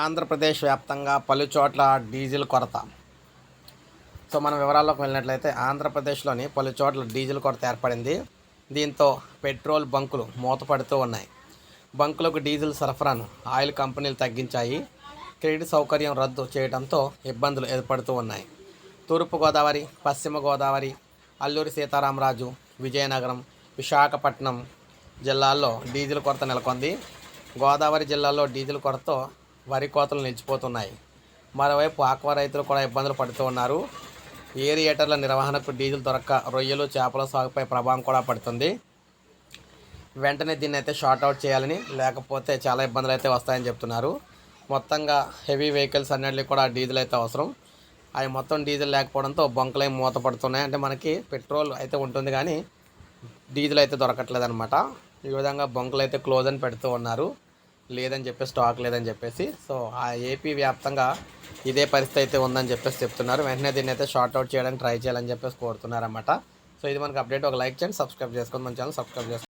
ఆంధ్రప్రదేశ్ వ్యాప్తంగా పలు చోట్ల డీజిల్ కొరత. సో మనం వివరాల్లోకి వెళ్ళినట్లయితే ఆంధ్రప్రదేశ్లోని పలు చోట్ల డీజిల్ కొరత ఏర్పడింది. దీంతో పెట్రోల్ బంకులు మూతపడుతూ ఉన్నాయి. బంకులకు డీజిల్ సరఫరాను ఆయిల్ కంపెనీలు తగ్గించాయి. క్రెడిట్ సౌకర్యం రద్దు చేయడంతో ఇబ్బందులు ఏర్పడుతూ ఉన్నాయి. తూర్పుగోదావరి, పశ్చిమ గోదావరి, అల్లూరి సీతారామరాజు, విజయనగరం, విశాఖపట్నం జిల్లాల్లో డీజిల్ కొరత నెలకొంది. గోదావరి జిల్లాలో డీజిల్ కొరతతో వరి కోతలు నిలిచిపోతున్నాయి. మరోవైపు ఆక్వా రైతులు కూడా ఇబ్బందులు పడుతూ ఉన్నారు. ఏరియేటర్ల నిర్వహణకు డీజిల్ దొరక్క రొయ్యలు, చేపల సాగుపై ప్రభావం కూడా పడుతుంది. వెంటనే దీన్ని అయితే షార్ట్ అవుట్ చేయాలని, లేకపోతే చాలా ఇబ్బందులు అయితే వస్తాయని చెప్తున్నారు. మొత్తంగా హెవీ వెహికల్స్ అన్నిటికీ కూడా డీజిల్ అయితే అవసరం. అవి మొత్తం డీజిల్ లేకపోవడంతో బంకులు మూత పడుతున్నాయి. అంటే మనకి పెట్రోల్ అయితే ఉంటుంది కానీ డీజిల్ అయితే దొరకట్లేదు అనమాట. ఈ విధంగా బంకులు అయితే క్లోజ్ అని పెడుతూ ఉన్నారు, లేదని చెప్పేసి, స్టాక్ లేదని చెప్పేసి. సో ఆ ఏపీ వ్యాప్తంగా ఇదే పరిస్థితి అయితే ఉందని చెప్పేసి చెప్తున్నారు. వెంటనే దీన్ని అయితే షార్ట్ అవుట్ చేయడానికి ట్రై చేయాలని చెప్పేసి కోరుతున్నారన్నమాట. సో ఇది మనకు అప్డేట్. ఒక లైక్ చేయండి, సబ్స్క్రైబ్ చేసుకోండి, మన ఛానల్ సబ్స్క్రైబ్ చేసుకోండి.